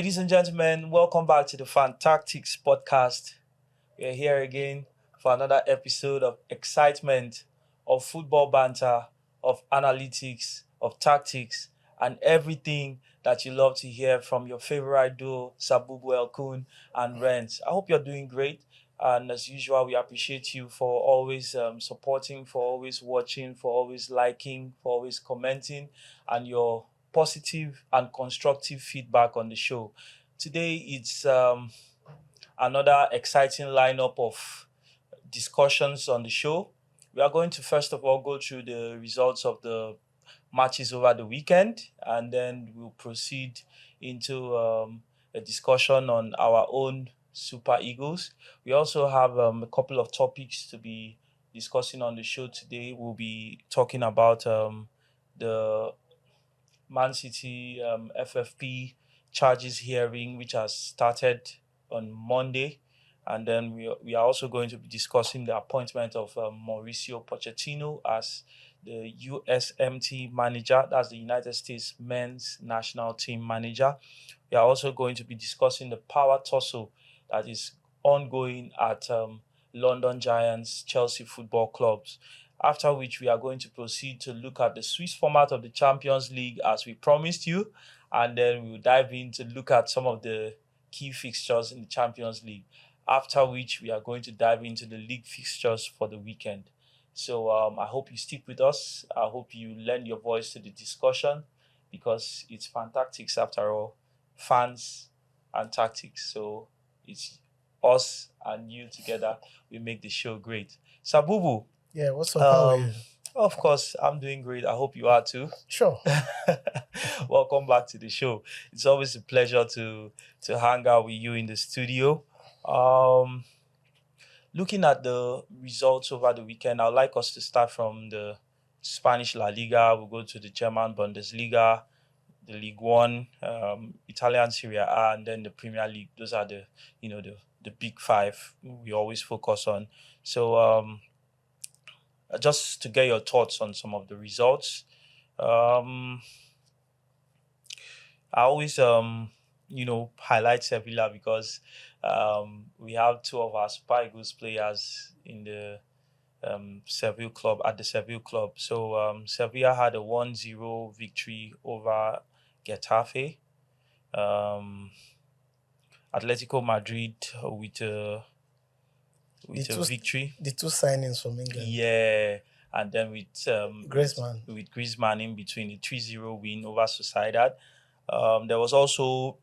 Ladies and gentlemen, welcome back to the Fantactics podcast. We're here again for another episode of excitement, of football banter, of analytics, of tactics, and everything that you love to hear from your favorite duo, Sabubu El Kun and Rent. I hope you're doing great. And as usual, we appreciate you for always supporting, for always watching, for always liking, for always commenting, and your positive and constructive feedback on the show. Today, it's another exciting lineup of discussions on the show. We are going to first of all go through the results of the matches over the weekend, and then we'll proceed into a discussion on our own Super Eagles. We also have a couple of topics to be discussing on the show today. We'll be talking about the Man City FFP charges hearing, which has started on Monday. And then we are also going to be discussing the appointment of Mauricio Pochettino as the USMT manager, that's the United States Men's National Team manager. We are also going to be discussing the power tussle that is ongoing at London Giants, Chelsea Football Clubs. After which we are going to proceed to look at the Swiss format of the Champions League as we promised you. And then we will dive in to look at some of the key fixtures in the Champions League. After which we are going to dive into the league fixtures for the weekend. So I hope you stick with us. I hope you lend your voice to the discussion because it's Fantactics after all. Fans and tactics. So it's us and you together. We make the show great. Sabubu. Yeah, what's up? How are you? Of course, I'm doing great. I hope you are too. Sure. Welcome back to the show. It's always a pleasure to hang out with you in the studio. Looking at the results over the weekend, I'd like us to start from the Spanish La Liga. We'll go to the German Bundesliga, the League One, Italian Serie A, and then the Premier League. Those are the big five we always focus on. So just to get your thoughts on some of the results. I always highlight Sevilla because we have two of our Super Eagles players in the Seville club at the Seville club. So Sevilla had a 1-0 victory over Getafe. Atletico Madrid with a victory. The two signings from England. Yeah. And then with Griezmann. With Griezmann in between, the 3-0 win over Sociedad. There was also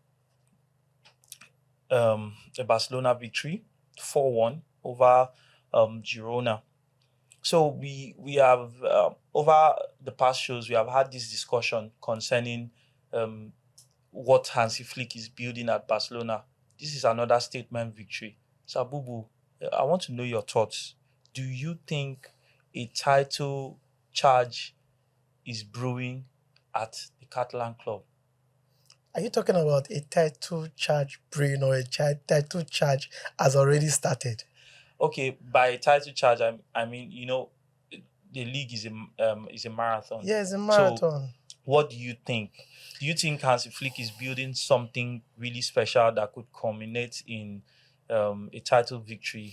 a Barcelona victory, 4-1 over Girona. So we have, over the past shows, we have had this discussion concerning what Hansi Flick is building at Barcelona. This is another statement victory. So, Abubu, I want to know your thoughts. Do you think a title charge is brewing at the Catalan club? Are you talking about a title charge brewing or a title charge has already started? Okay, by title charge, I mean, the league is a marathon. Yeah, it's a marathon. So, what do you think? Do you think Hansi Flick is building something really special that could culminate in a title victory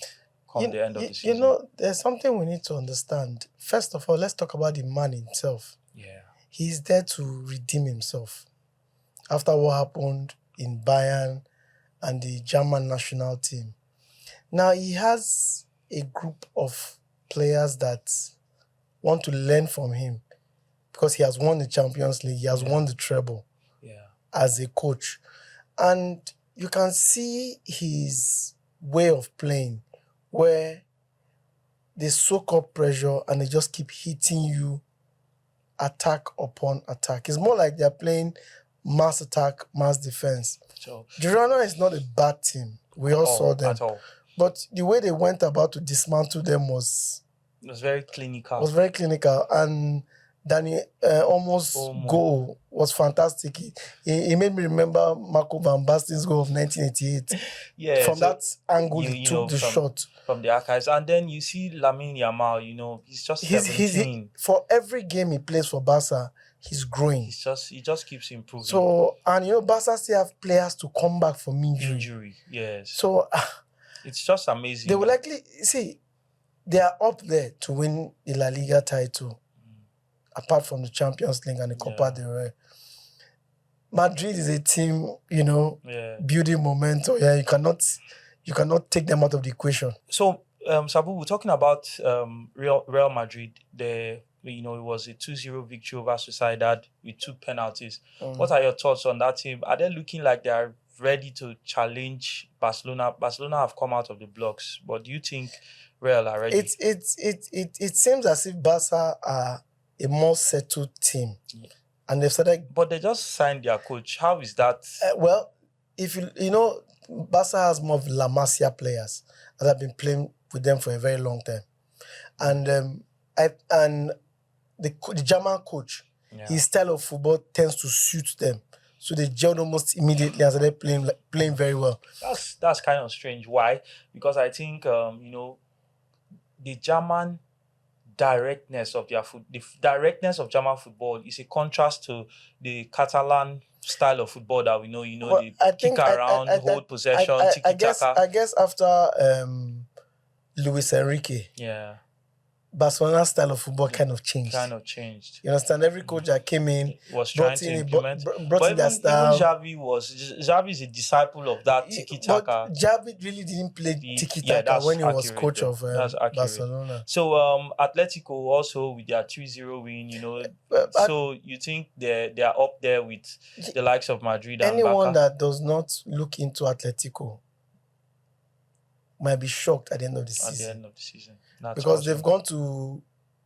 come the end of the season? There's something we need to understand. First of all, let's talk about the man himself. Yeah. He's there to redeem himself after what happened in Bayern and the German national team. Now, he has a group of players that want to learn from him because he has won the Champions League, he has won the treble as a coach. And you can see his way of playing where they soak up pressure and they just keep hitting you attack upon attack. It's more like they're playing mass attack, mass defense. So, Girona is not a bad team. We all saw them. At all. But the way they went about to dismantle them was very clinical. And Danny Olmo's goal was fantastic. He made me remember Marco van Basten's goal of 1988. Yeah, from that angle, he took the shot. From the archives. And then you see Lamine Yamal, he's just 17. For every game he plays for Barca, he's growing. He just keeps improving. So, and Barca still have players to come back from injury. Yes. So it's just amazing. They will likely see they are up there to win the La Liga title, apart from the Champions League and the Copa del Rey. Madrid is a team, building momentum. Yeah, you cannot take them out of the equation. So, Sabu, we're talking about Real Madrid. It was a 2-0 victory over Sociedad with 2 penalties. What are your thoughts on that team? Are they looking like they are ready to challenge Barcelona? Barcelona have come out of the blocks, but do you think Real are ready? It seems as if Barca are a more settled team. Yeah. And they've started... But they just signed their coach. How is that? Well, if Barca has more of La Masia players that have been playing with them for a very long time. And the German coach, his style of football tends to suit them. So they gelled almost immediately and started playing very well. That's kind of strange. Why? Because I think, the German directness of the directness of German football is a contrast to the Catalan style of football that we know. They kick around, hold possession, tiki-taka. I guess after Luis Enrique, Barcelona's style of football kind of changed. You understand? Every coach that came in was trying to implement. Brought in their style. Even Xavi is a disciple of that tiki-taka. But Xavi really didn't play tiki-taka when he was coach of Barcelona. So Atletico also with their 3-0 win, so you think they are up there with the likes of Madrid and anyone Barca? that does not look into Atletico might be shocked at the end of the season. That's because awesome. They've gone to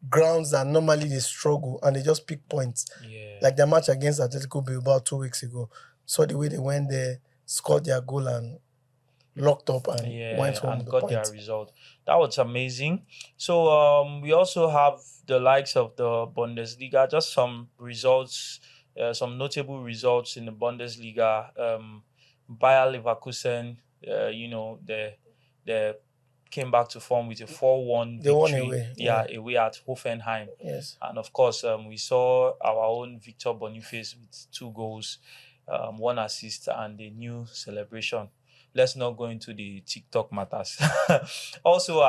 grounds that normally they struggle and they just pick points. Like their match against Atletico Bilbao 2 weeks ago. So the way they went there, scored their goal and locked up and went home and got their result. That was amazing. So we also have the likes of the Bundesliga, just some results, some notable results in the Bundesliga. Bayer Leverkusen, they came back to form with a 4-1 victory. They won away. Away at Hoffenheim. Yes. And of course, we saw our own Victor Boniface with 2 goals, 1 assist, and a new celebration. Let's not go into the TikTok matters. Also,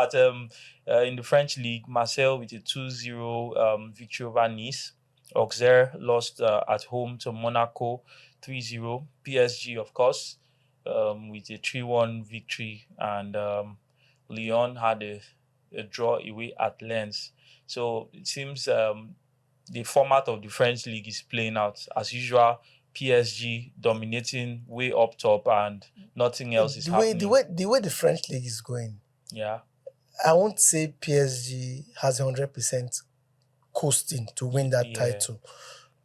in the French league, Marseille with a 2-0 victory over Nice. Auxerre lost at home to Monaco 3-0. PSG, of course, with a 3-1 victory, and Lyon had a draw away at Lens. So it seems the format of the French league is playing out as usual. PSG dominating way up top, and nothing else is happening. The way the French league is going, I won't say PSG has 100% coasting to win that title.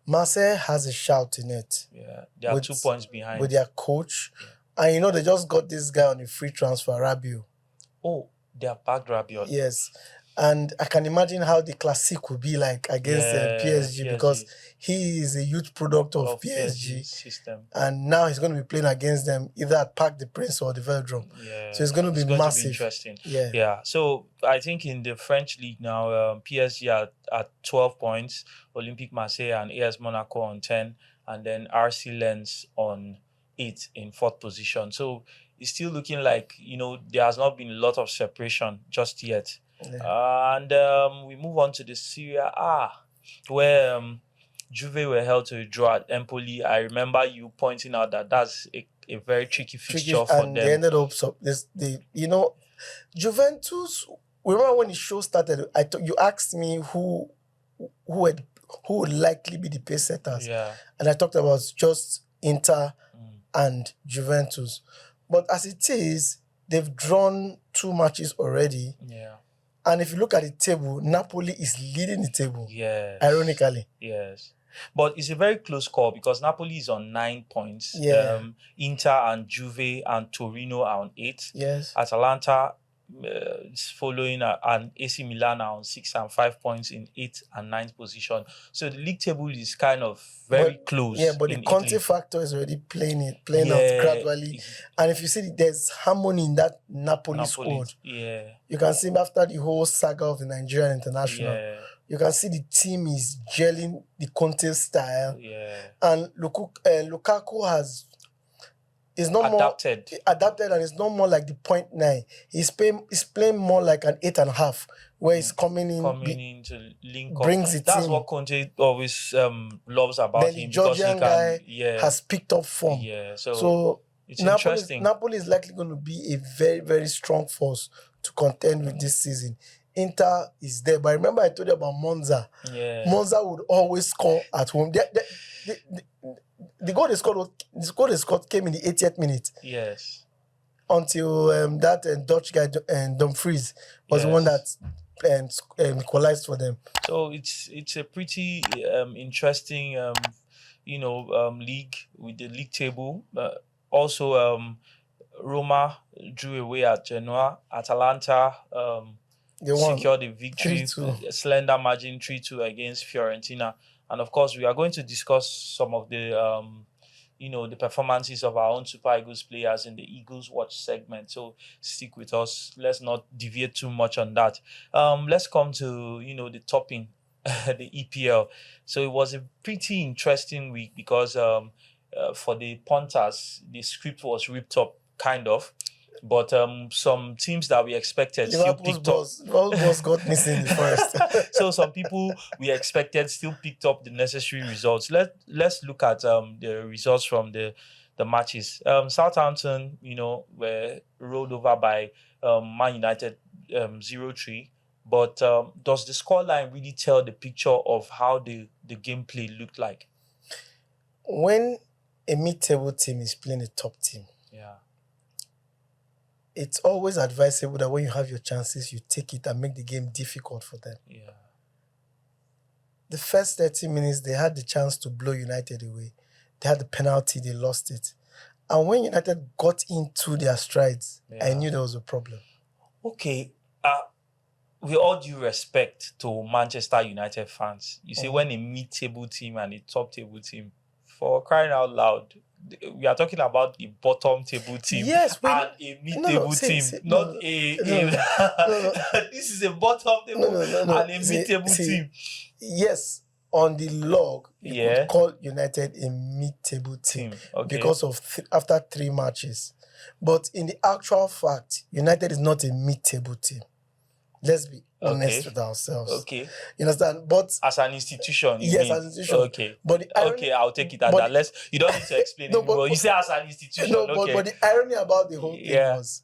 Marseille has a shout in it. They are 2 points behind with their coach, and they just got this guy on a free transfer, Rabiot. Oh, they are backed Rabiot. Yes. And I can imagine how the Classic will be like against PSG, because he is a youth product of PSG system. And now he's going to be playing against them either at Parc des Princes or the Velodrome. So it's going to be massive. To be interesting. So I think in the French league now, PSG are at 12 points, Olympique Marseille and AS Monaco on 10, and then RC Lens on 8 in 4th position. So it's still looking like, there has not been a lot of separation just yet. And we move on to the Serie A, where Juve were held to a draw at Empoli. I remember you pointing out that that's a very tricky fixture for them. They ended up Juventus. Remember when the show started? You asked me who would likely be the pace setters, and I talked about just Inter and Juventus. But as it is, they've drawn 2 matches already. And if you look at the table, Napoli is leading the table. Ironically. But it's a very close call because Napoli is on 9 points. Inter and Juve and Torino are on 8. Atalanta is following, and AC Milan are on 6 and 5 points in 8th and 9th position. So the league table is kind of very close. But the Conte factor is already playing out gradually. And if you see, there's harmony in that Napoli squad. You can see after the whole saga of the Nigerian international, You can see the team is gelling the Conte style, Yeah. and Lukaku is not Adapted. more adapted, and it's not more like the 0.9. He's playing more like an 8.5, where he's coming in to link up. brings the That's team. what Conte always loves about Then him, the because he Georgian can. guy Yeah. has picked up form. Yeah. So it's interesting. Napoli is likely going to be a very, very strong force to contend with this season. Inter is there, but remember I told you about Monza. Yeah. Monza would always score at home. The goal they scored came in the 80th minute. Yes. Until that Dutch guy Dumfries was the one that equalized for them. So it's a pretty interesting league with the league table. Also, Roma drew away at Genoa. Atalanta They won secured a victory, 3-2. a slender margin 3-2 against Fiorentina. And of course, we are going to discuss some of the the performances of our own Super Eagles players in the Eagles Watch segment. So stick with us. Let's not deviate too much on that. Let's come to the topping, the EPL. So it was a pretty interesting week because for the punters, the script was ripped up kind of. But some teams that we expected still picked up. Liverpool's boss got missing the first. So some people we expected still picked up the necessary results. Let's look at the results from the matches. Southampton, were rolled over by Man United 0-3. But does the scoreline really tell the picture of how the gameplay looked like? When a mid-table team is playing a top team, it's always advisable that when you have your chances, you take it and make the game difficult for them. Yeah. The first 30 minutes, they had the chance to blow United away. They had the penalty, they lost it. And when United got into their strides, I knew there was a problem. Okay. With all due respect to Manchester United fans, you see, when a mid-table team and a top-table team, for crying out loud, we are talking about a bottom table team and a mid-table team, not a this is a bottom table and a mid-table team. Yes, on the log, you could call United a mid-table team because of after 3 matches. But in the actual fact, United is not a mid-table team. Let's be honest with ourselves. Okay. You understand? But as an institution, as an institution. Okay. But the irony, I'll take it as that. You don't need to explain it. But you say as an institution. But the irony about the whole thing was,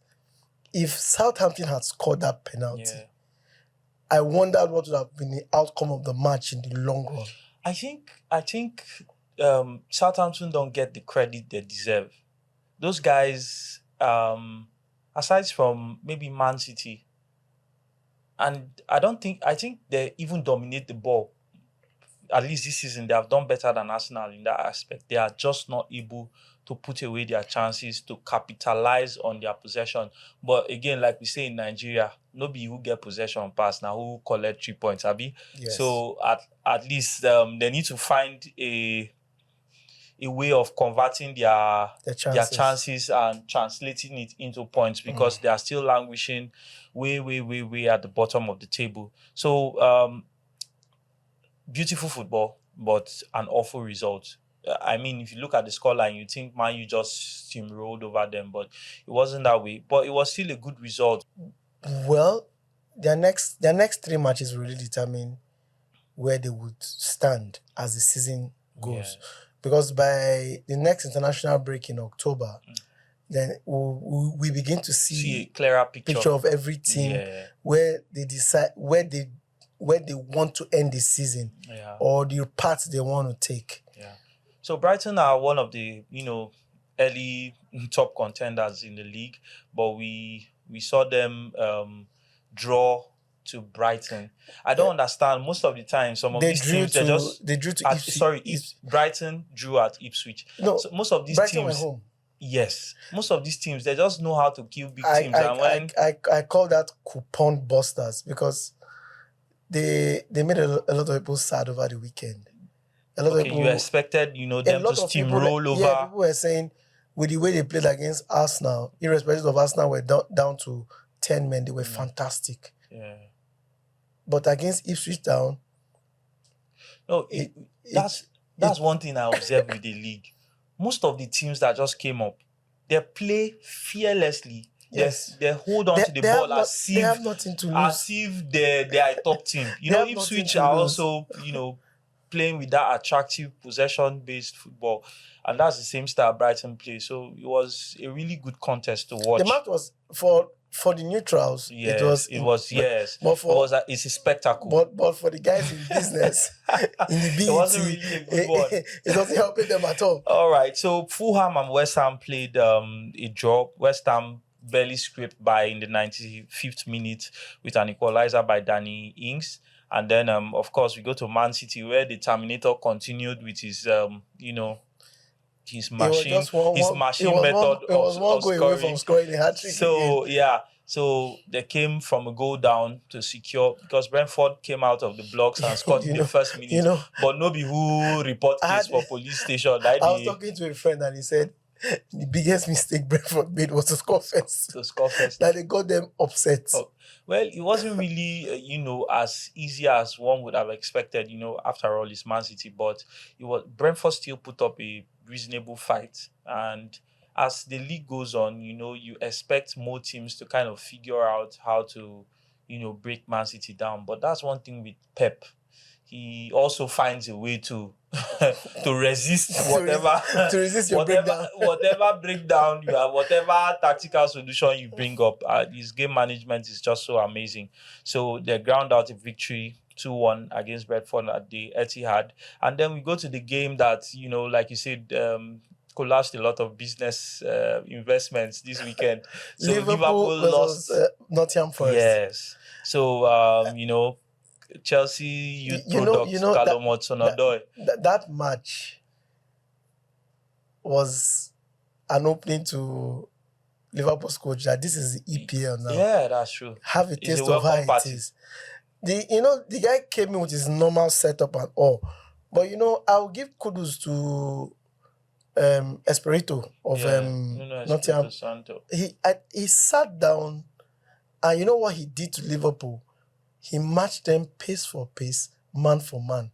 if Southampton had scored that penalty, I wondered what would have been the outcome of the match in the long run. I think Southampton don't get the credit they deserve. Those guys, aside from maybe Man City, and I think they even dominate the ball. At least this season, they have done better than Arsenal in that aspect. They are just not able to put away their chances, to capitalize on their possession. But again, like we say in Nigeria, nobody who get possession pass now who collect 3 points, Abi. Yes. So at least they need to find a way of converting their chances and translating it into points, because they are still languishing way at the bottom of the table. So beautiful football, but an awful result. I mean, if you look at the scoreline, you think Man U just steamrolled over them, but it wasn't that way. But it was still a good result. Well, their next 3 matches will really determine where they would stand as the season goes. Yeah. Because by the next international break in October, then we begin to see a clearer picture of every team where they decide where they want to end the season or the paths they want to take. Yeah. So Brighton are one of the early top contenders in the league, but we saw them draw to Brighton. I don't understand. Most of the time, some of these teams they drew to Ipswich. Brighton drew at Ipswich. No, so most of these Brighton teams went home. Yes, most of these teams, they just know how to kill big teams. I call that coupon busters, because they made a lot of people sad over the weekend. A lot of people, you expected them to steamroll over. Yeah, people were saying with the way they played against Arsenal, irrespective of Arsenal were down to 10 men, they were fantastic. Yeah. But against Ipswich Town, No, It, that's one thing I observed with the league. Most of the teams that just came up, they play fearlessly. yes. They hold on to the They have ball as they have if nothing to as lose. if they are a top team. They have nothing Ipswich to are lose. also, playing with that attractive possession-based football. And that's the same style Brighton plays. So it was a really good contest to watch. The match was for the neutrals. Yes, yes. But It's a spectacle. but for the guys in business, in the BET, It wasn't really a good one. It wasn't helping them at all. All right. So Fulham and West Ham played a draw. West Ham barely scraped by in the 95th minute with an equalizer by Danny Ings. And then, of course, we go to Man City, where the Terminator continued with his, his machine method It was one of goal away from scoring a hat-trick So, again. yeah. So they came from a goal down to secure, because Brentford came out of the blocks and scored in the first minute. But nobody who report case for police station. I was talking to a friend and he said the biggest mistake Brentford made was to score first. That they got them upset. Oh, well, it wasn't really, as easy as one would have expected. After all, it's Man City, but Brentford still put up a reasonable fight. And as the league goes on, you expect more teams to kind of figure out how to, break Man City down. But that's one thing with Pep. He also finds a way to to resist whatever your breakdown. whatever breakdown you have, whatever tactical solution you bring up. His game management is just so amazing. So they ground out a victory 2-1 against Brentford at the Etihad. And then we go to the game that, like you said, collapsed a lot of business investments this weekend. So Liverpool lost Nottingham Forest. Yes. So Chelsea youth product Callum Hudson-Odoi. That match was an opening to Liverpool's coach that this is the EPL now. Yeah, that's true. Have a taste of how it is. The guy came in with his normal setup and all, but I'll give kudos to Espirito of Nottingham. He sat down, and you know what he did to Liverpool? He matched them pace for pace, man for man.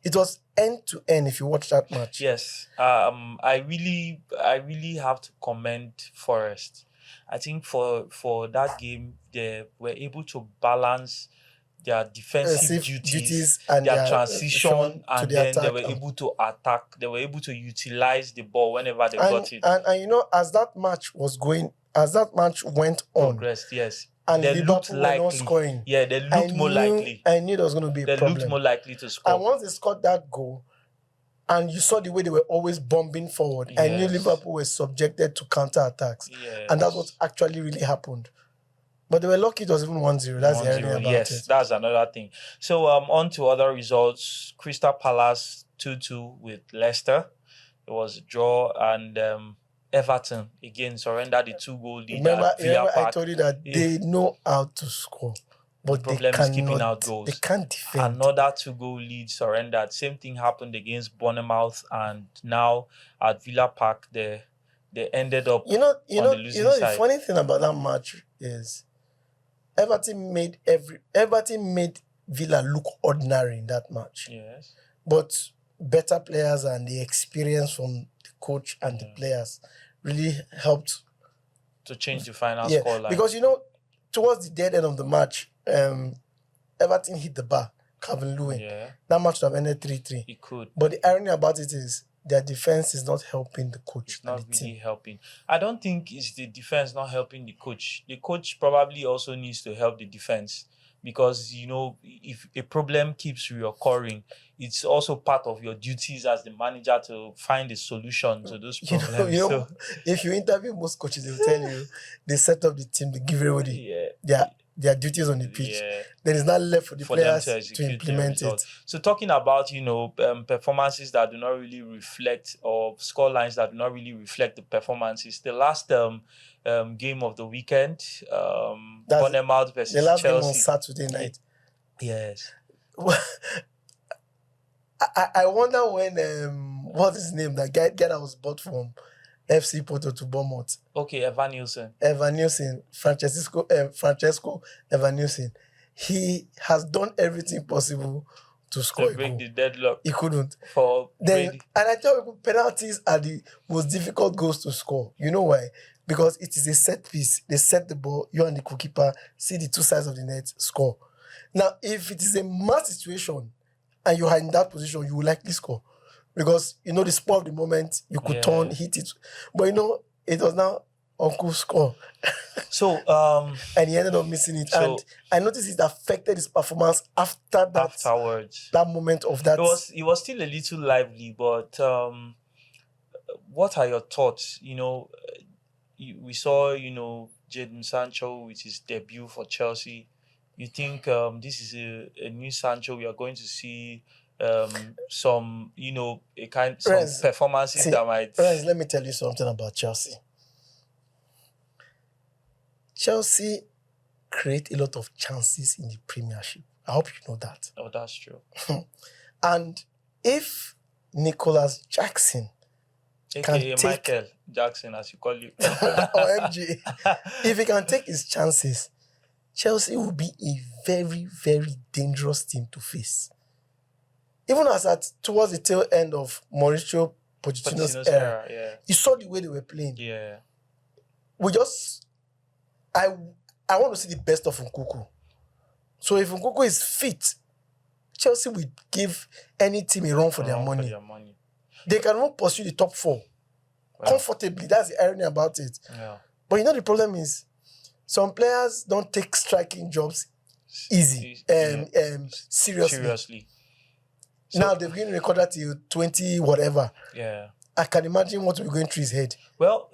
It was end to end if you watch that match. Yes. I really have to commend Forest. I think for that game, they were able to balance their defensive duties and their transition, and then they were able to attack. They were able to utilize the ball whenever they got it. And as that match went on, progressed, yes. And they Liverpool looked likely. Were not scoring. Yeah, they looked more likely. I knew there was going to be a problem. They looked more likely to score. And once they scored that goal, and you saw the way they were always bombing forward, I knew Liverpool were subjected to counter-attacks. Yes. And that's what actually really happened. But they were lucky it was even 1-0. That's the irony about it. Yes, that's another thing. So on to other results. Crystal Palace 2-2 with Leicester. It was a draw, and Everton again surrendered the 2-goal lead. Remember I told you that they know how to score, but the problem is keeping out goals. They can't defend. Another 2-goal lead surrendered. Same thing happened against Bournemouth, and now at Villa Park they ended up on the losing side. The funny thing about that match is Everton made Villa look ordinary in that match. Yes, but better players and the experience from the coach and the players really helped to change the final scoreline. Because towards the dead end of the match, Everton hit the bar. Calvin Lewin. Yeah. That match would have ended 3-3. It could. But the irony about it is their defense is not helping the coach. It's not really helping. I don't think it's the defense not helping the coach. The coach probably also needs to help the defense, because if a problem keeps reoccurring, it's also part of your duties as the manager to find a solution to those problems. If you interview most coaches, they'll tell you they set up the team, they give everybody their duties on the pitch. Yeah. Then it's not left for the players to implement it. So talking about performances that do not really reflect, or score lines that do not really reflect the performances, the last game of the weekend, Bournemouth versus the last Chelsea. Game on Saturday night. Yes. I wonder when what's his name, that guy that was bought from FC Porto to Bournemouth. Okay, Evan Nielsen, Francesco Evan Nielsen. He has done everything possible to score a break goal. the deadlock He couldn't. for Then, Brady. and I tell people, penalties are the most difficult goals to score. You know why? Because it is a set piece. They set the ball, you and the goalkeeper see the two sides of the net, score. Now, if it is a match situation and you are in that position, you will likely score. Because, you know, the spur of the moment, you could turn, hit it. But, you know, it was now Uncle score. So, And he ended up missing it. So- and I noticed it affected his performance after that, afterwards, that moment of that. it was still a little lively, but what are your thoughts? You know, we saw, you know, Jadon Sancho with his debut for Chelsea. You think this is a new Sancho? We are going to see some, you know, some Rez, performances that might. Rez, let me tell you something about Chelsea. Chelsea create a lot of chances in the Premiership. I hope you know that. Oh, that's true. And if Nicholas Jackson AKA Michael Jackson, as you call you, or MJ, if he can take his chances, Chelsea will be a very, very dangerous team to face. Even as towards the tail end of Mauricio Pochettino's era, you saw the way they were playing. Yeah. I want to see the best of Nkunku. So if Nkunku is fit, Chelsea will give any team a run for their money. They can even pursue the top four comfortably. That's the irony about it. Yeah. But you know the problem is, some players don't take striking jobs seriously. So, now they've been recorded till 20 whatever. Yeah. I can imagine what will be going through his head. Well,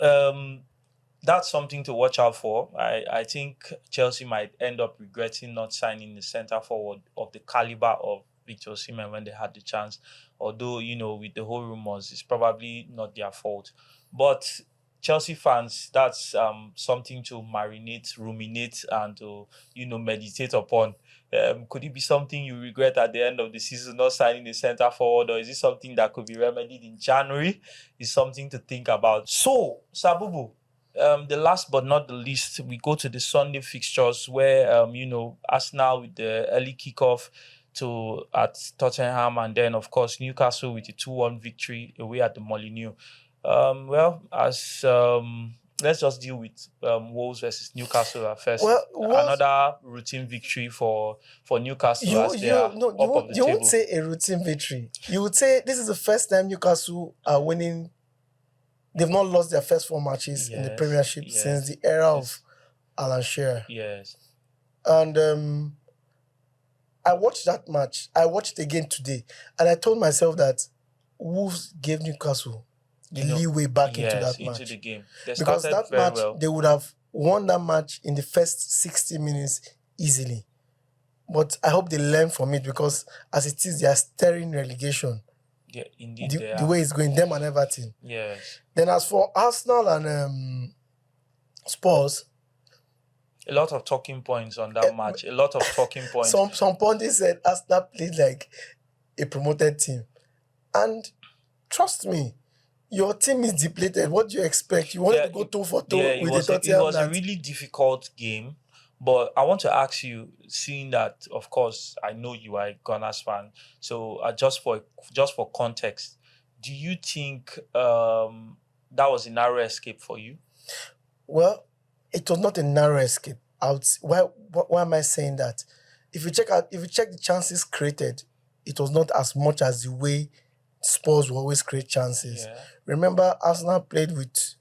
that's something to watch out for. I think Chelsea might end up regretting not signing the centre forward of the caliber of Victor Osimhen when they had the chance. Although, you know, with the whole rumours, it's probably not their fault. But Chelsea fans, that's something to marinate, ruminate, and to, you know, meditate upon. Could it be something you regret at the end of the season, not signing a centre forward, or is it something that could be remedied in January? It's something to think about. So, Sabubu, the last but not the least, we go to the Sunday fixtures where, you know, Arsenal with the early kickoff at Tottenham, and then, of course, Newcastle with a 2-1 victory away at the Molineux. Let's just deal with Wolves versus Newcastle at first. Another routine victory for Newcastle You won't say a routine victory. You would say this is the first time Newcastle are winning. They've not lost their first 4 matches in the Premiership since the era of Alan Shearer. Yes. And I watched that match. I watched it again today. And I told myself that Wolves gave Newcastle the leeway back into that match. The game. Because that match, they would have won that match in the first 60 minutes easily. But I hope they learn from it, because as it is, they are staring relegation. Yeah, indeed. The way it's going, them and Everton. Yes. Then as for Arsenal and Spurs, a lot of talking points on that match. A lot of talking points. Some pundits said Arsenal played like a promoted team. And trust me, your team is depleted. What do you expect? You wanted to go toe for toe with the Tottenham. It was a really difficult game. But I want to ask you, seeing that, of course, I know you are a Gunners fan. So just for context, do you think that was a narrow escape for you? Well, it was not a narrow escape. Why am I saying that? If you check the chances created, it was not as much as the way Spurs will always create chances. Yeah. Remember, Arsenal played without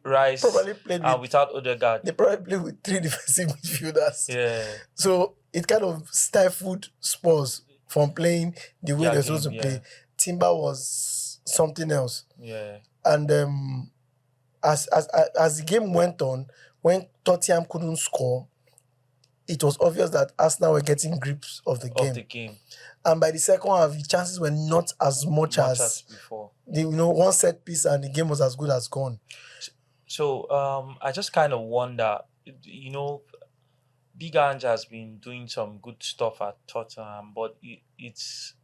Rice and without Odegaard. They probably played with 3 defensive midfielders. Yeah. So it kind of stifled Spurs from playing the way they're supposed to play. Timber was something else. Yeah. And as the game went on, when Tottenham couldn't score, it was obvious that Arsenal were getting grips of the game. And by the second half, the chances were not as much as before. One set piece and the game was as good as gone. So I just kind of wonder, Big Ange has been doing some good stuff at Tottenham, but it's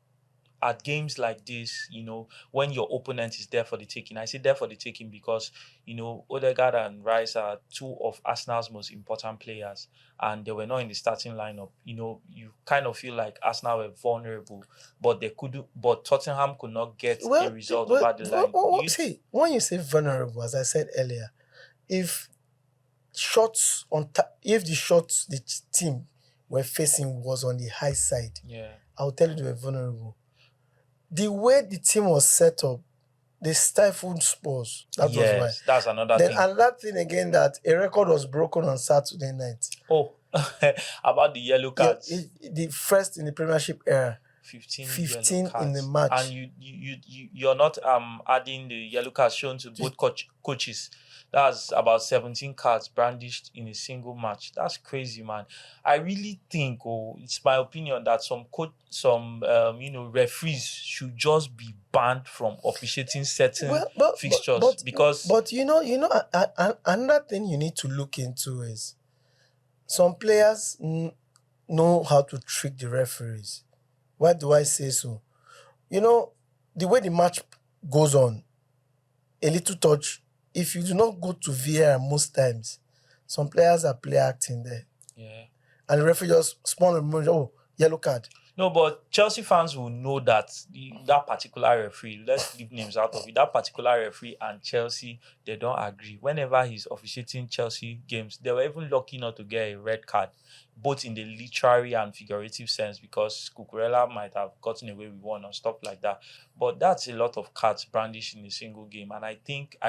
at games like this, when your opponent is there for the taking, I say there for the taking because, Odegaard and Rice are two of Arsenal's most important players, and they were not in the starting lineup. You kind of feel like Arsenal were vulnerable, but Tottenham could not get a result over the line. See, when you say vulnerable, as I said earlier, if the shots the team were facing was on the high side, Yeah. I'll tell you they were vulnerable. The way the team was set up, they stifled Spurs. That was why. That's another Then thing. another thing again, that a record was broken on Saturday night. Oh, about the yellow cards. The first in the Premiership era. 15 15 yellow in the cards. match. And you're not adding the yellow cards shown to both coaches. That's about 17 cards brandished in a single match. That's crazy, man. I really think, it's my opinion that some referees should just be banned from officiating certain fixtures because. But another thing you need to look into is some players know how to trick the referees. Why do I say so? The way the match goes on, a little touch. If you do not go to VAR most times, some players are play acting there. Yeah. And the referee just spawn a moment, yellow card. No, but Chelsea fans will know that that particular referee, let's leave names out of it, that particular referee and Chelsea, they don't agree. Whenever he's officiating Chelsea games, they were even lucky not to get a red card, both in the literary and figurative sense, because Cucurella might have gotten away with one or stuff like that. But that's a lot of cards brandished in a single game. And I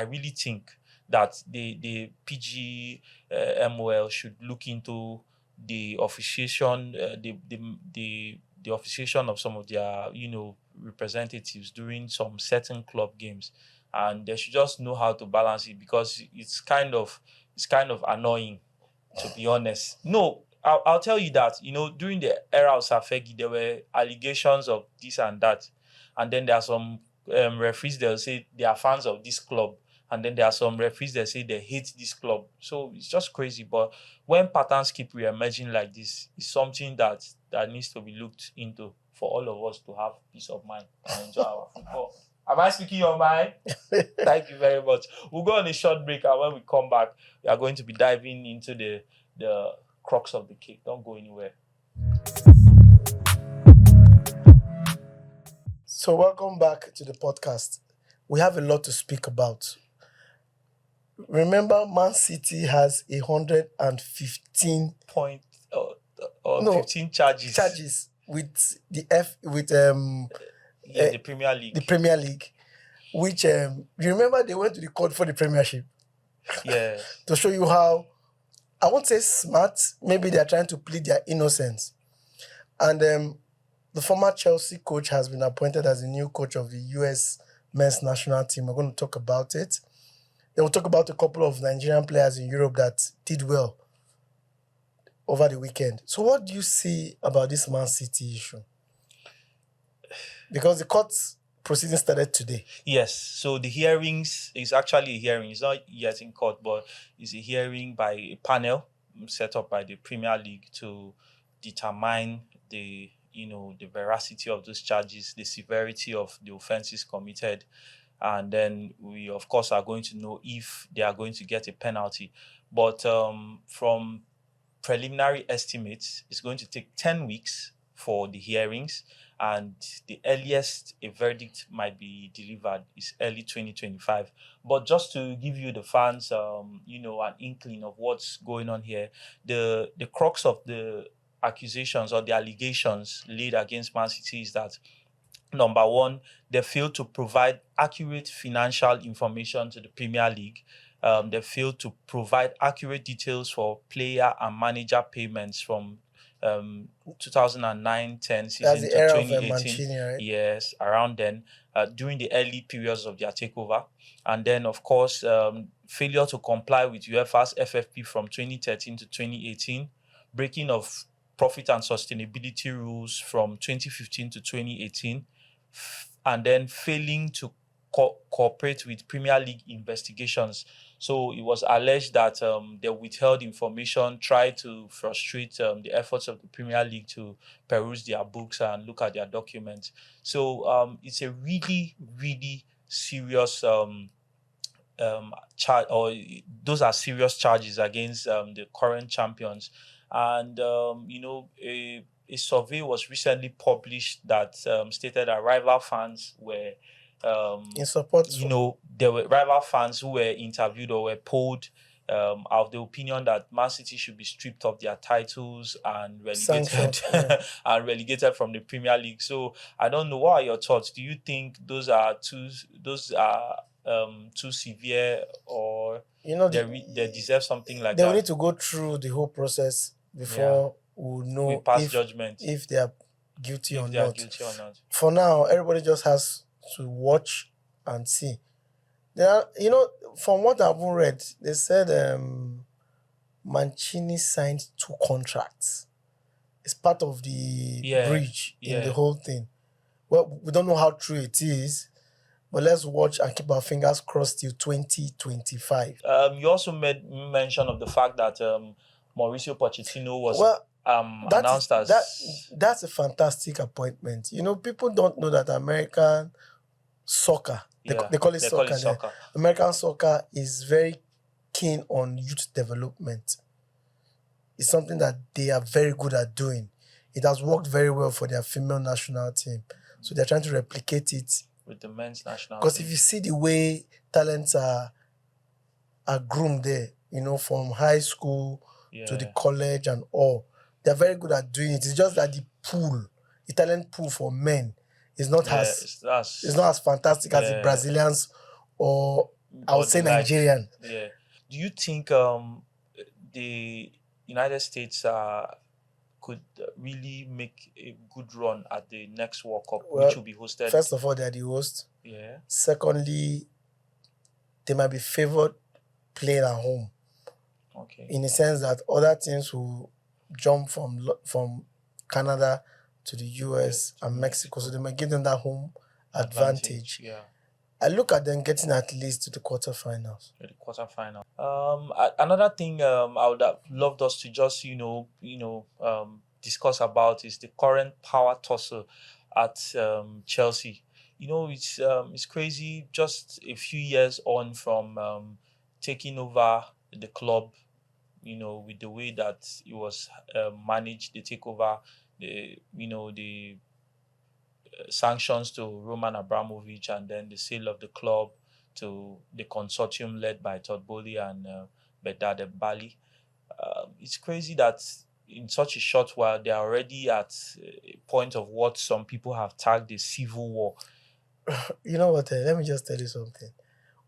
really think that the PGMOL should look into the officiation, the officiation of some of their, representatives during some certain club games, and they should just know how to balance it, because it's kind of annoying, to be honest. No, I'll tell you that, during the era of Safegi, there were allegations of this and that, and then there are some referees they'll say they are fans of this club, and then there are some referees that say they hate this club. So it's just crazy. But when patterns keep re-emerging like this, it's something that needs to be looked into for all of us to have peace of mind and enjoy our football. Am I speaking your mind? Thank you very much. We'll go on a short break, and when we come back, we are going to be diving into the crux of the cake. Don't go anywhere. So welcome back to the podcast. We have a lot to speak about. Remember, Man City has 115 point 15 charges with the Premier League. The Premier League, which you remember they went to the court for the Premiership. Yeah. To show you how, I won't say smart, maybe they are trying to plead their innocence. And the former Chelsea coach has been appointed as the new coach of the US men's national team. We're going to talk about it. Then we'll talk about a couple of Nigerian players in Europe that did well over the weekend. So what do you see about this Man City issue? Because the court proceedings started today. Yes. So the hearings is actually a hearing. It's not yet in court, but it's a hearing by a panel set up by the Premier League to determine the veracity of those charges, the severity of the offenses committed. And then we, of course, are going to know if they are going to get a penalty. But from preliminary estimates, it's going to take 10 weeks for the hearings. And the earliest a verdict might be delivered is early 2025. But just to give you the fans, an inkling of what's going on here, the crux of the accusations or the allegations laid against Man City is that, number one, they failed to provide accurate financial information to the Premier League. They failed to provide accurate details for player and manager payments from 2009-10 season to 2018. Mancini, right? Yes, around then, during the early periods of their takeover. And then, of course, failure to comply with UEFA's FFP from 2013 to 2018, breaking of profit and sustainability rules from 2015 to 2018, and then failing to cooperate with Premier League investigations. So it was alleged that they withheld information, tried to frustrate the efforts of the Premier League to peruse their books and look at their documents. So it's a really, really serious charge, or those are serious charges against the current champions. And a survey was recently published that stated that rival fans were In support there were rival fans who were interviewed or were polled of the opinion that Man City should be stripped of their titles and relegated Sanctioned, yeah. and relegated from the Premier League. So I don't know, what are your thoughts? Do you think those are too severe, or they deserve something like they will that? need to go through the whole process before we know pass judgment if they are guilty if or they are not. guilty or not. For now, everybody just has to watch and see. There are, from what I've read, they said Mancini signed 2 contracts. It's part of the bridge in the whole thing. Well, we don't know how true it is, but let's watch and keep our fingers crossed till 2025. You also made mention of the fact that Mauricio Pochettino was announced that's a fantastic appointment. People don't know that American soccer, they call it soccer. American soccer is very keen on youth development. It's something that they are very good at doing. It has worked very well for their female national team. So they're trying to replicate it with the men's national team. Because if you see the way talents are groomed there, from high school to the college and all, they're very good at doing it. It's just that the talent pool for men is not it's not as fantastic as the Brazilians or I would say Nigerian. Yeah. Do you think the United States could really make a good run at the next World Cup, which will be hosted? First of all, they are the host. Yeah. Secondly, they might be favored playing at home. Okay. In the sense that other teams will jump from Canada to the US and Mexico, so they might give them that home advantage. Yeah. I look at them getting at least to the quarterfinals. Another thing I would have loved us to just discuss about is the current power tussle at Chelsea. It's crazy. Just a few years on from taking over the club, with the way that it was managed, the takeover, the sanctions to Roman Abramovich, and then the sale of the club to the consortium led by Todd Bowley and Bedad Bali. It's crazy that in such a short while they are already at a point of what some people have tagged a civil war. You know what? Let me just tell you something.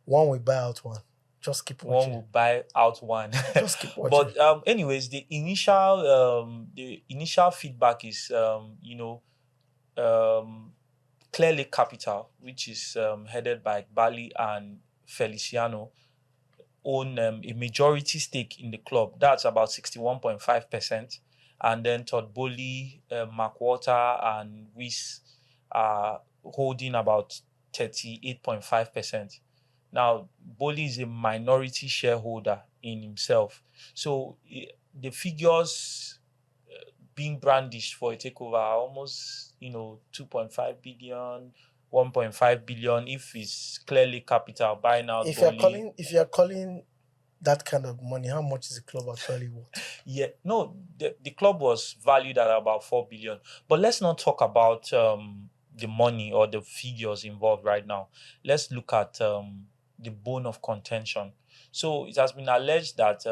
One will buy out one. Just keep watching. One will buy out one. Just keep watching. But anyways, the initial feedback is Clearly Capital, which is headed by Bali and Feliciano, own a majority stake in the club. That's about 61.5%. And then Todd Bowley, Mark Walter, and Weiss are holding about 38.5%. Now, Bowley is a minority shareholder in himself. So the figures being brandished for a takeover are almost, 2.5 billion, 1.5 billion if it's Clearly Capital buying out Bowley. If you're calling that kind of money, how much is the club actually worth? Yeah, no, the club was valued at about 4 billion. But let's not talk about the money or the figures involved right now. Let's look at the bone of contention. So it has been alleged that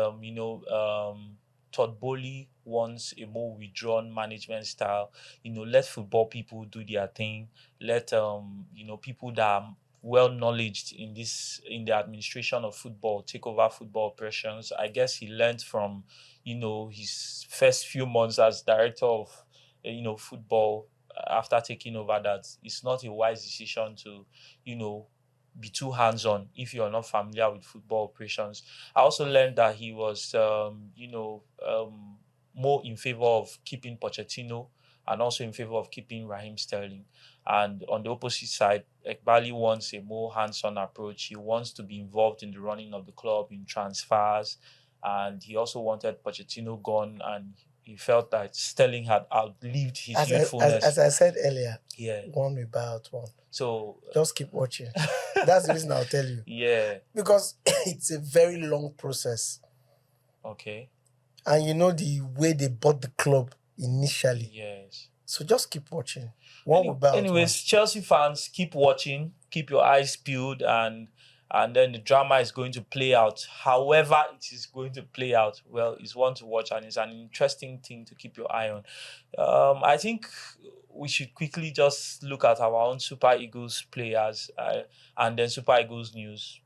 Todd Bowley wants a more withdrawn management style. Let football people do their thing. Let people that are well knowledged in the administration of football take over football operations. I guess he learned from his first few months as director of football after taking over that it's not a wise decision to be too hands-on if you're not familiar with football operations. I also learned that he was more in favor of keeping Pochettino and also in favor of keeping Raheem Sterling. And on the opposite side, Ekbali wants a more hands-on approach. He wants to be involved in the running of the club, in transfers, and he also wanted Pochettino gone, and he felt that Sterling had outlived his youthfulness. As I said earlier, Yeah. one will buy out one. So just keep watching. That's the reason I'll tell you. Yeah. Because it's a very long process. Okay. And you know the way they bought the club initially. Yes. So just keep watching. One will buy out Anyways, one. Chelsea fans, keep watching, keep your eyes peeled, and then the drama is going to play out. However it is going to play out, well, it's one to watch, and it's an interesting thing to keep your eye on. I think we should quickly just look at our own Super Eagles players and then Super Eagles news.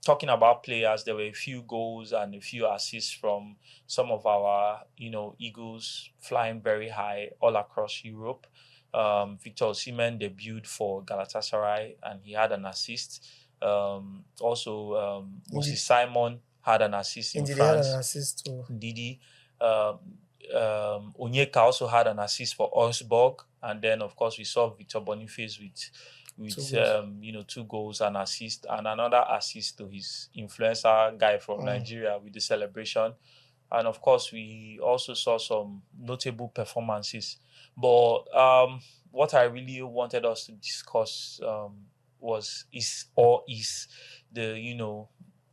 Talking about players, there were a few goals and a few assists from some of our, Eagles flying very high all across Europe. Victor Osimhen debuted for Galatasaray and he had an assist. Also, Moses Simon had an assist in France. He had an assist too. Didi. Onyeka also had an assist for Augsburg. And then, of course, we saw Victor Boniface with 2 goals and assist, and another assist to his influencer guy from Nigeria with the celebration. And of course, we also saw some notable performances. But what I really wanted us to discuss is the,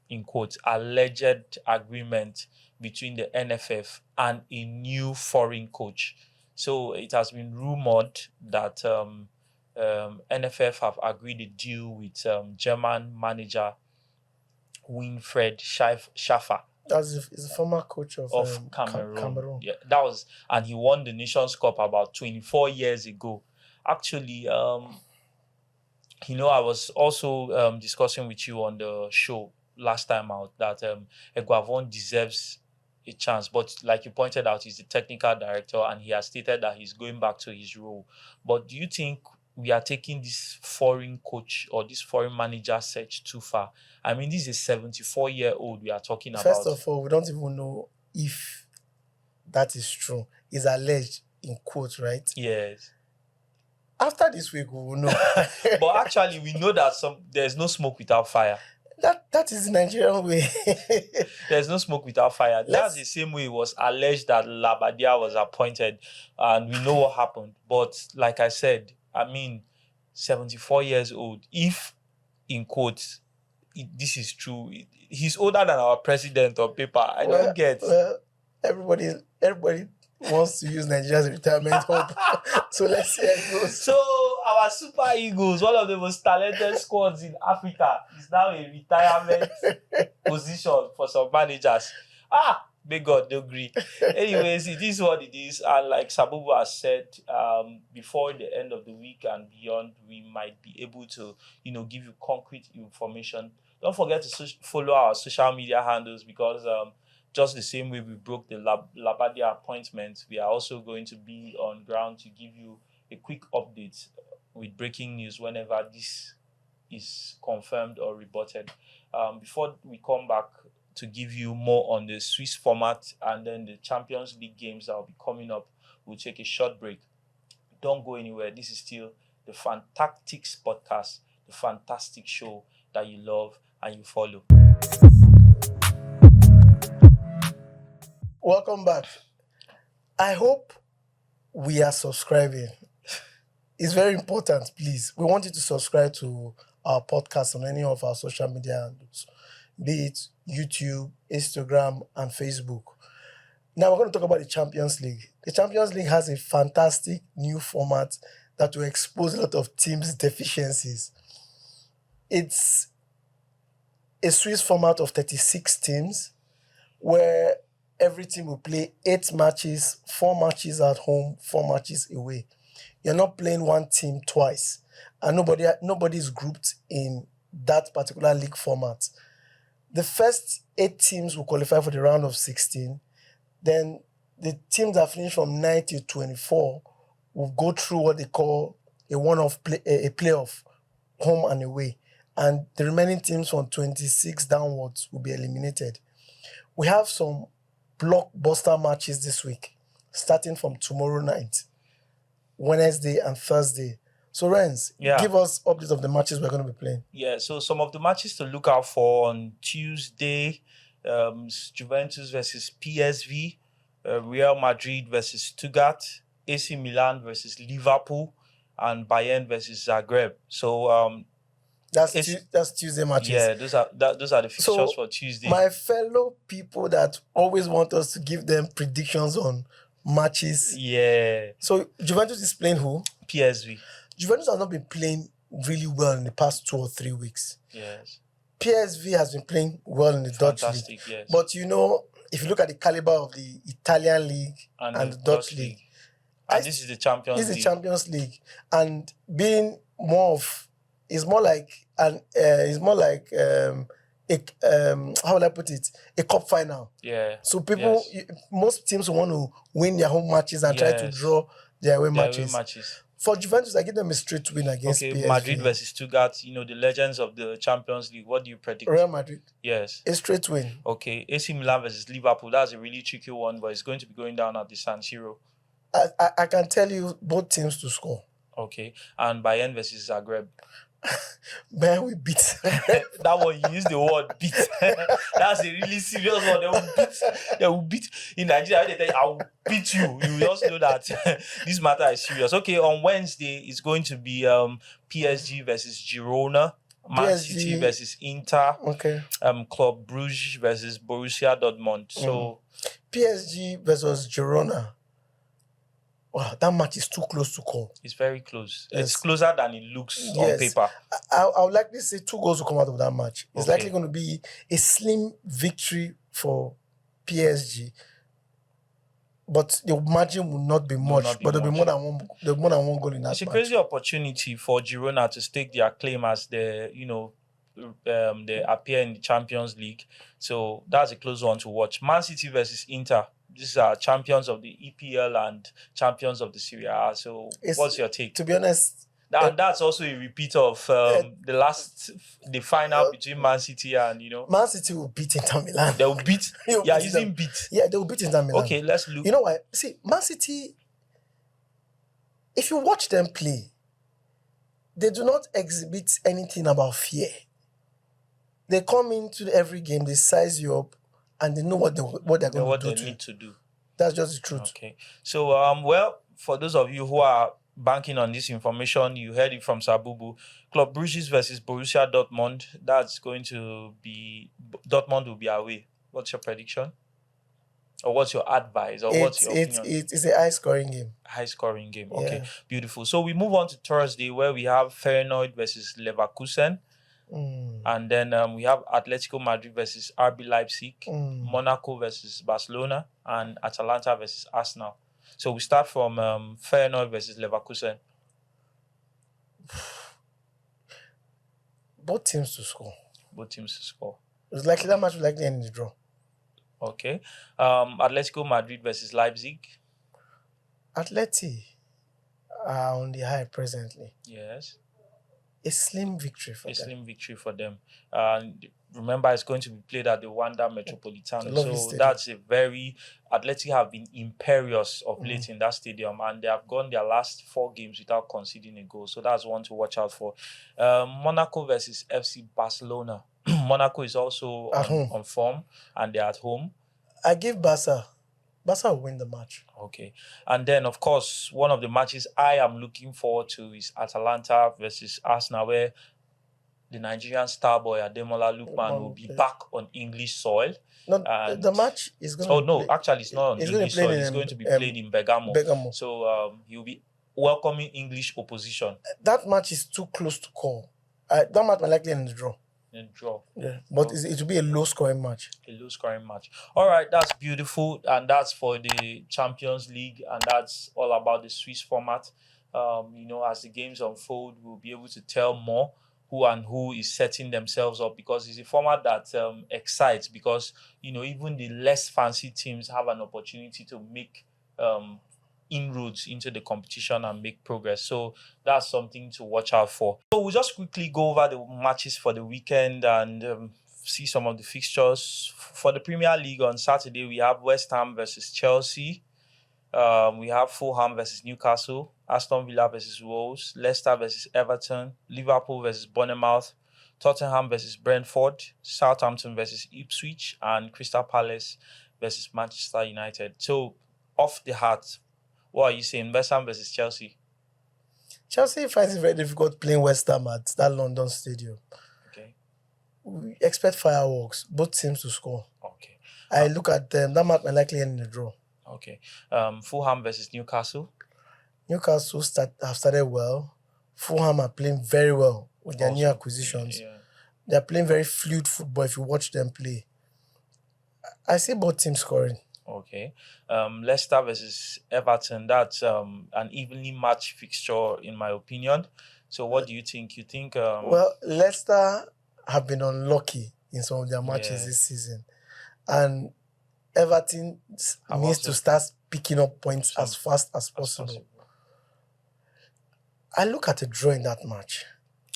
in quotes, alleged agreement between the NFF and a new foreign coach. So it has been rumored that NFF have agreed a deal with German manager Winfried Schaffer. He's a former coach of Cameroon. Yeah, and he won the Nations Cup about 24 years ago. Actually, I was also discussing with you on the show last time out that Eguavon deserves a chance, but like you pointed out, he's the technical director and he has stated that he's going back to his role. But do you think we are taking this foreign coach or this foreign manager search too far? I mean, this is a 74-year-old we are talking about. First of all, we don't even know if that is true. It's alleged in quotes, right? Yes. After this week, we will know. But actually, we know that there's no smoke without fire. That is the Nigerian way. There's no smoke without fire. That's the same way it was alleged that Labadia was appointed, and we know what happened. But like I said, 74 years old. If, in quotes, this is true, he's older than our president on paper. I don't get. Well, everybody wants to use Nigeria as a retirement home. So let's see how it goes. So our Super Eagles, one of the most talented squads in Africa, is now a retirement position for some managers. May God agree. Anyways, it is what it is. And like Sabubu has said, before the end of the week and beyond, we might be able to, give you concrete information. Don't forget to follow our social media handles because just the same way we broke the Labadia appointment, we are also going to be on ground to give you a quick update with breaking news whenever this is confirmed or rebutted. Before we come back to give you more on the Swiss format and then the Champions League games that will be coming up, we'll take a short break. Don't go anywhere. This is still the Fantactics podcast, the fantastic show that you love and you follow. Welcome back. I hope we are subscribing. It's very important, please. We want you to subscribe to our podcast on any of our social media handles, be it YouTube, Instagram, and Facebook. Now we're going to talk about the Champions League. The Champions League has a fantastic new format that will expose a lot of teams' deficiencies. It's a Swiss format of 36 teams where every team will play 8 matches, 4 matches at home, 4 matches away. You're not playing one team twice, and nobody's grouped in that particular league format. The first 8 teams will qualify for the round of 16. Then the teams that finish from 9 to 24 will go through what they call a playoff, home and away. And the remaining teams from 26 downwards will be eliminated. We have some blockbuster matches this week, starting from tomorrow night. Wednesday, and Thursday. So, Renz, give us updates of the matches we're going to be playing. Yeah, so some of the matches to look out for on Tuesday, Juventus versus PSV, Real Madrid versus Stuttgart, AC Milan versus Liverpool, and Bayern versus Zagreb. So that's Tuesday matches. Yeah, those are the fixtures for Tuesday. My fellow people that always want us to give them predictions on matches. Yeah. So Juventus is playing who? PSV. Juventus has not been playing really well in the past 2 or 3 weeks. Yes. PSV has been playing well in the Dutch league. Yes. But if you look at the caliber of the Italian league and the Dutch league, and this is the Champions League. This is the Champions League, and being more of how will I put it? A cup final. Yeah. So most teams want to win their home matches and try to draw their away matches. For Juventus, I give them a straight win against PSV. Madrid versus Stuttgart, the legends of the Champions League. What do you predict? Real Madrid. Yes. A straight win. Okay. AC Milan versus Liverpool. That's a really tricky one, but it's going to be going down at the San Siro. I can tell you both teams to score. Okay. And Bayern versus Zagreb. Bayern will beat. That one, you use the word beat. That's a really serious one. They will beat. In Nigeria, they tell you, I will beat you. You just know that this matter is serious. Okay, on Wednesday, it's going to be PSG versus Girona. Man City versus Inter. Okay. Club Brugge versus Borussia Dortmund. So PSG versus Girona. Wow, that match is too close to call. It's very close. Yes. It's closer than it looks on paper. I would likely say 2 goals will come out of that match. It's likely going to be a slim victory for PSG. But the margin will not be much. There'll be more than one goal in that match. It's a crazy opportunity for Girona to stake their claim as they appear in the Champions League. So that's a close one to watch. Man City versus Inter. These are champions of the EPL and champions of the Serie A. So what's your take? To be honest, that's also a repeat of the final between Man City and Man City will beat Inter Milan. They will beat. Using beat. Yeah, they will beat Inter Milan. Okay, let's look. You know why? See, Man City. If you watch them play, they do not exhibit anything about fear. They come into every game, they size you up, and they know what they're going to do. Need to do. That's just the truth. Okay. So, for those of you who are banking on this information, you heard it from Sabubu. Club Brugge versus Borussia Dortmund. That's going to be Dortmund will be away. What's your prediction? Or what's your advice? Or what's your opinion? It's a high-scoring game. High-scoring game. Yeah. Okay, beautiful. So we move on to Thursday, where we have Feyenoord versus Leverkusen. And then we have Atletico Madrid versus RB Leipzig, Monaco versus Barcelona, and Atalanta versus Arsenal. So we start from Feyenoord versus Leverkusen. Both teams to score. It's likely that match will likely end in the draw. Okay. Atletico Madrid versus Leipzig. Atleti are on the high presently. Yes. A slim victory for them. And remember, it's going to be played at the Wanda Metropolitano. So that's a very... Atleti have been imperious of late in that stadium, and they have gone their last 4 games without conceding a goal. So that's one to watch out for. Monaco versus FC Barcelona. Monaco is also on form, and they're at home. I give Barca will win the match. Okay. And then, of course, one of the matches I am looking forward to is Atalanta versus Arsenal, where the Nigerian star boy Ademola Lookman will be back on English soil. No, the match is going to actually, it's not on English soil. It's going to be played in Bergamo. So he'll be welcoming English opposition. That match is too close to call. That match might likely end in the draw. Yeah, but it will be a low-scoring match. All right, that's beautiful, and that's for the Champions League, and that's all about the Swiss format. As the games unfold, we'll be able to tell more who is setting themselves up, because it's a format that excites, because even the less fancy teams have an opportunity to make inroads into the competition and make progress. So that's something to watch out for. So we'll just quickly go over the matches for the weekend and see some of the fixtures. For the Premier League on Saturday, we have West Ham versus Chelsea. We have Fulham versus Newcastle, Aston Villa versus Wolves, Leicester versus Everton, Liverpool versus Bournemouth, Tottenham versus Brentford, Southampton versus Ipswich, and Crystal Palace versus Manchester United. So, off the heart, what are you saying? West Ham versus Chelsea. Chelsea finds it very difficult playing West Ham at that London stadium. Okay. We expect fireworks, both teams to score. Okay. I look at them, that might likely end in a draw. Okay. Fulham versus Newcastle. Newcastle have started well. Fulham are playing very well with their new Also, acquisitions. yeah. They're playing very fluid football if you watch them play. I see both teams scoring. Okay. Leicester versus Everton. That's an evenly matched fixture, in my opinion. So, what do you think? You think? Well, Leicester have been unlucky in some of their matches Yeah. this season, and Everton Have needs also to start picking up points some- as fast as as possible. possible. I look at a draw in that match,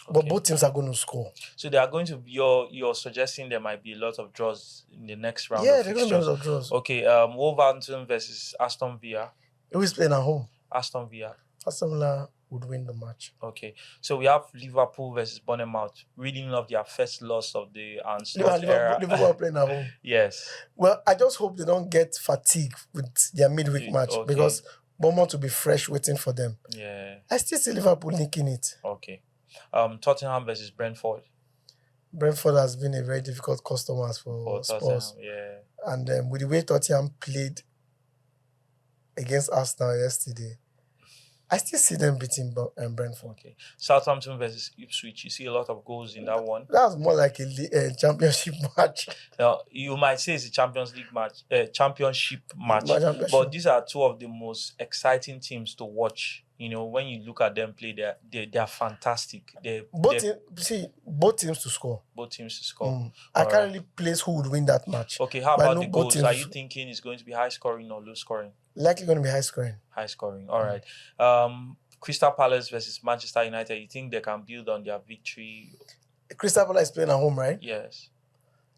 but Okay. both teams are going to score. So they are going to be. You're suggesting there might be a lot of draws in the next round. Yeah, of they're going to be a fixtures. lot of draws. Okay. Wolverhampton versus Aston Villa. Who is playing at home? Aston Villa. Aston Villa would win the match. Okay. So we have Liverpool versus Bournemouth. Reading of their first loss of the Ancelotti era. Liverpool are playing at home. Yes. Well, I just hope they don't get fatigued with their midweek match Okay. because Bournemouth will be fresh waiting for them. Yeah. I still see Liverpool linking it. Okay. Tottenham versus Brentford. Brentford has been a very difficult customer for Tottenham. Spurs. Yeah. And with the way Tottenham played against Arsenal yesterday, I still see them beating Brentford. Okay. Southampton versus Ipswich. You see a lot of goals in that one. That's more like a championship match. Now, you might say it's a Champions League match, championship match, Championship. but these are two of the most exciting teams to watch. You know, when you look at them play, they're fantastic. Both teams to score. Both teams to score. I All can't really place who would win that match. Okay, how But I about know the both goals? teams- Are you thinking it's going to be high scoring or low scoring? Likely going to be high scoring. High scoring. All right. Crystal Palace versus Manchester United. You think they can build on their victory? Crystal Palace is playing at home, right? Yes.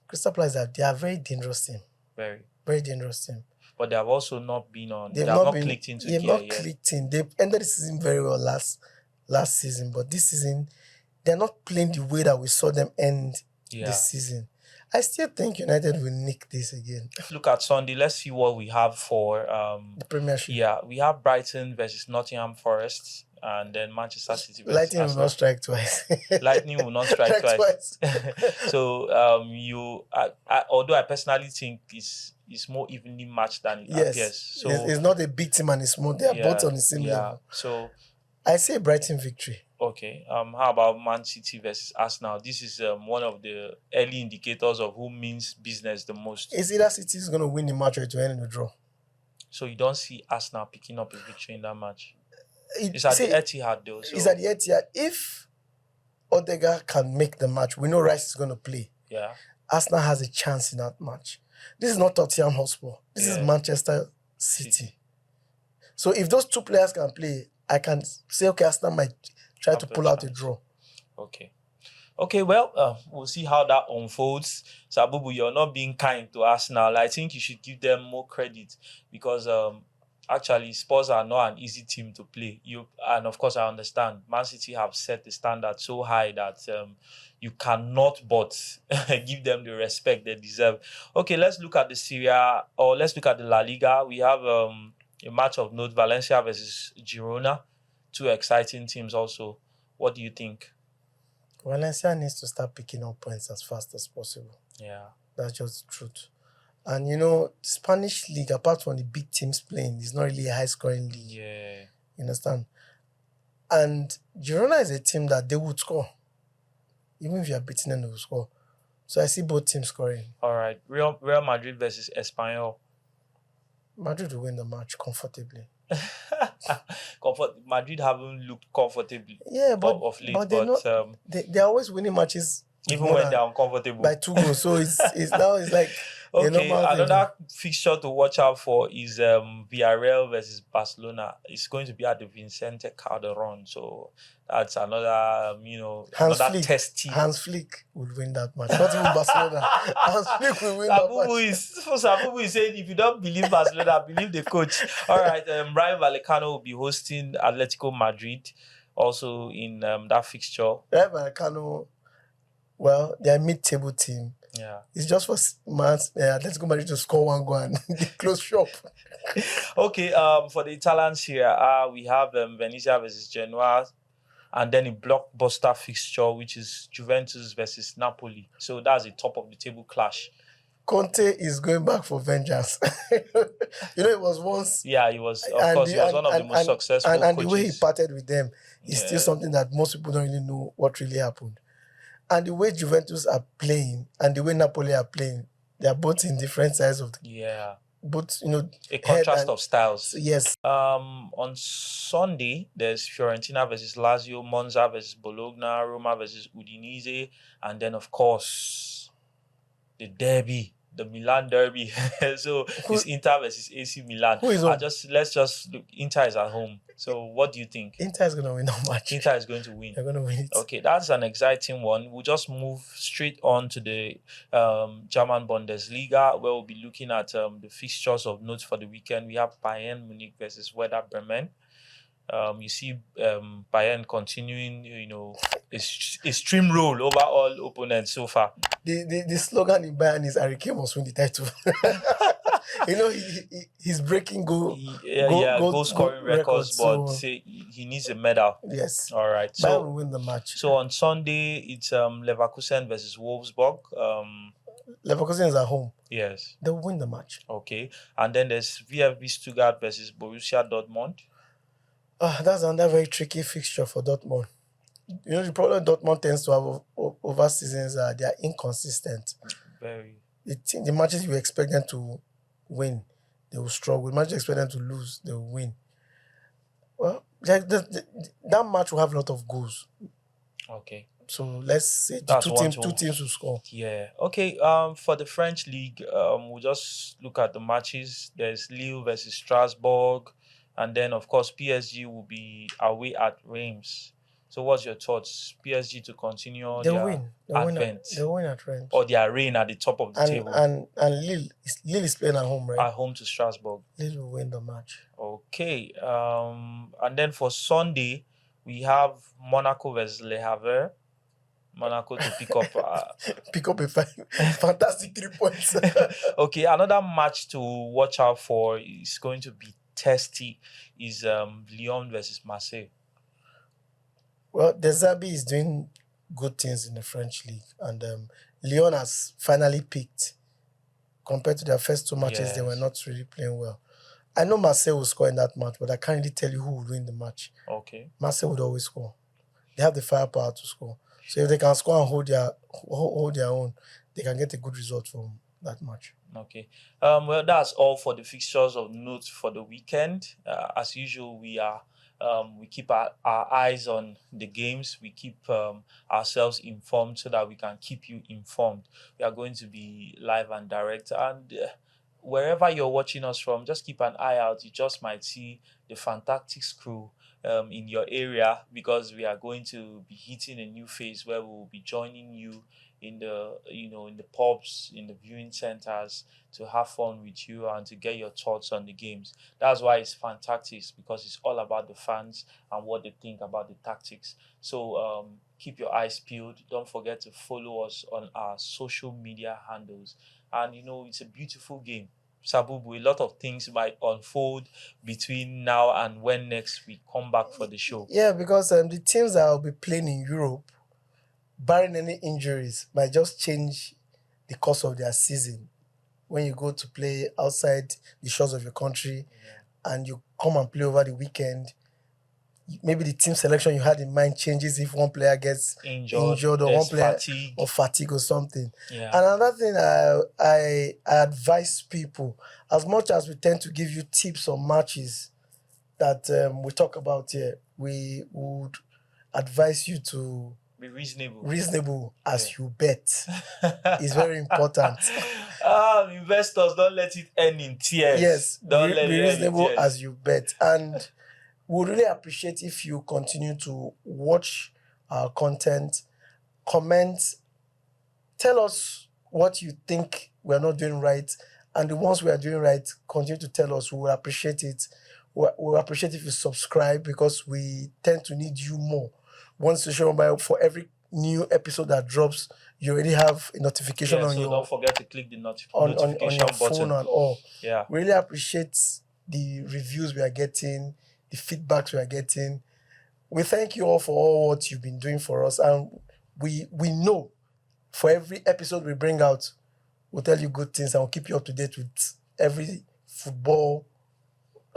Crystal Palace, they are a very dangerous team. Very. Very dangerous team. But they have also not been on. They've They have not been- clicked into They've gear not yet. clicked in. They ended the season very well last season, but this season they're not playing the way that we saw them end Yeah. this season. I still think United will nick this again. Look at Sunday. Let's see what we have for The Premiership. Yeah, we have Brighton versus Nottingham Forest, and then Manchester City versus Lightning will Arsenal. not strike twice. Lightning will not strike twice. So although I personally think it's more evenly matched than it Yes. appears. So it's not a big team and it's small. They are both on the same level. So I say Brighton victory. okay. How about Man City versus Arsenal? This is one of the early indicators of who means business the most. It's either City is going to win the match or it will end in a draw. So you don't see Arsenal picking up a victory in that match. It- It's at see, the Etihad though. So It's at the Etihad. If Odegaard can make the match, we know Rice is going to play. yeah. Arsenal has a chance in that match. This is not Tottenham Hotspur. This is Yeah. Manchester City. So if those two players can play, I can say, okay, Arsenal might try Have to a pull out a chance. draw. Okay. Okay, well, we'll see how that unfolds. Sabubu, you're not being kind to Arsenal. I think you should give them more credit because actually Spurs are not an easy team to play. And of course I understand Man City have set the standard so high that you cannot but give them the respect they deserve. Okay, let's look at the Serie A, or let's look at the La Liga. We have a match of note, Valencia versus Girona. Two exciting teams also. What do you think? Valencia needs to start picking up points as fast as possible. Yeah. That's just the truth. And Spanish league, apart from the big teams playing, is not really a high scoring league. Yeah. You understand? And Girona is a team that they would score. Even if you are beating them, they will score. So I see both teams scoring. All right. Real Madrid versus Espanyol. Madrid will win the match comfortably. Madrid haven't looked comfortably Yeah, but of late, but they're not. They're always winning matches even more when than they're uncomfortable. by 2 goals. So it's now it's like a Okay, normal thing. another fixture to watch out for is Villarreal versus Barcelona. It's going to be at the Vicente Calderon, so that's another another testy. Hans Flick would win that match. Not even Barcelona. Hans Flick will win that match. Sabubu is saying, if you don't believe Barcelona, believe the coach. All right, Rayo Vallecano will be hosting Atletico Madrid, also in that fixture. Rayo Vallecano, well, they're a mid-table team. Yeah. It's just for Atletico Madrid to score 1 goal and close shop. Okay, for the Italians here, we have Venezia versus Genoa, and then a blockbuster fixture, which is Juventus versus Napoli. So that's a top of the table clash. Conte is going back for vengeance. It was once. Yeah, he was. Of course, he was one of the most successful and coaches. the way he parted with them is still something that most people don't really know what really happened. And the way Juventus are playing and the way Napoli are playing, they are both in different sides of the both, a contrast of styles. Yes. On Sunday, there's Fiorentina versus Lazio, Monza versus Bologna, Roma versus Udinese, and then of course the derby, the Milan derby. So it's Inter versus AC Milan. Who is home? Let's just look. Inter is at home. So what do you think? Inter is going to win that match. Inter is going to win. They're going to win it. Okay, that's an exciting one. We'll just move straight on to the German Bundesliga, where we'll be looking at the fixtures of note for the weekend. We have Bayern Munich versus Werder Bremen. You see Bayern continuing, a stream roll over all opponents so far. The slogan in Bayern is Harry Kane must win the title. He's breaking goal scoring records, but he needs a medal. Yes. All right. Bayern will win the match. So on Sunday, it's Leverkusen versus Wolfsburg. Leverkusen is at home. Yes. They'll win the match. Okay. And then there's VfB Stuttgart versus Borussia Dortmund. That's another very tricky fixture for Dortmund. The problem Dortmund tends to have over seasons are they are inconsistent. Very. The matches you expect them to win, they will struggle. The matches you expect them to lose, they will win. Well, that match will have a lot of goals. Okay. So let's say two teams will score. Yeah. Okay. For the French league, we'll just look at the matches. There's Lille versus Strasbourg, and then of course PSG will be away at Reims. So what's your thoughts? PSG to continue They'll their win. advent, They'll win at Reims. or their reign at the top of the table. And Lille is playing at home, right? At home to Strasbourg. Lille will win the match. Okay. And then for Sunday, we have Monaco versus Le Havre. Monaco to pick up a fantastic 3 points. Okay, another match to watch out for is going to be testy. Is Lyon versus Marseille. Well, De Zerbi is doing good things in the French league, and Lyon has finally peaked. Compared to their first 2 matches, They were not really playing well. I know Marseille will score in that match, but I can't really tell you who will win the match. Okay. Marseille would always score. They have the firepower to score. So if they can score and hold their own, they can get a good result from that match. Okay. Well, that's all for the fixtures of note for the weekend. As usual, we keep our eyes on the games. We keep ourselves informed so that we can keep you informed. We are going to be live and direct. And wherever you're watching us from, just keep an eye out. You just might see the Fantactics crew in your area, because we are going to be hitting a new phase where we will be joining you in the pubs, in the viewing centers, to have fun with you and to get your thoughts on the games. That's why it's Fantactics, because it's all about the fans and what they think about the tactics. So keep your eyes peeled. Don't forget to follow us on our social media handles. And it's a beautiful game. Sabubu, a lot of things might unfold between now and when next we come back for the show. Yeah, because the teams that will be playing in Europe, barring any injuries, might just change the course of their season. When you go to play outside the shores of your country and you come and play over the weekend, maybe the team selection you had in mind changes if one player gets injured or one player fatigue or something. Yeah. Another thing I advise people, as much as we tend to give you tips on matches that we talk about here, we would advise you to Be reasonable. Reasonable as you bet is very important. Investors, don't let it end in tears. Yes, Don't let be it end in reasonable tears. as you bet. And we really appreciate if you continue to watch our content, comment, tell us what you think we're not doing right. And the ones we are doing right, continue to tell us. We will appreciate it. We'll appreciate if you subscribe, because we tend to need you more. One social mobile, for every new episode that drops, you already have a notification on so your don't forget to click the on notification your button. phone and all. Yeah. Really appreciate the reviews we are getting, the feedbacks we are getting. We thank you all for all what you've been doing for us, and we know for every episode we bring out, we'll tell you good things and we'll keep you up to date with every football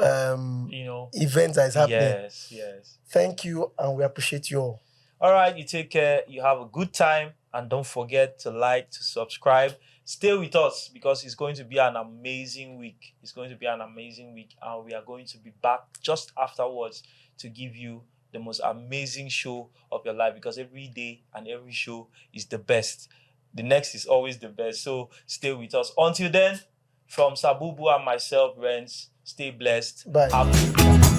event that is happening. Yes. Thank you, and we appreciate you all. All right, you take care. You have a good time, and don't forget to like, to subscribe. Stay with us, because it's going to be an amazing week. It's going to be an amazing week, and we are going to be back just afterwards to give you the most amazing show of your life, because every day and every show is the best. The next is always the best. So stay with us. Until then, from Sabubu and myself, Renz, stay blessed. Bye. Have a good time.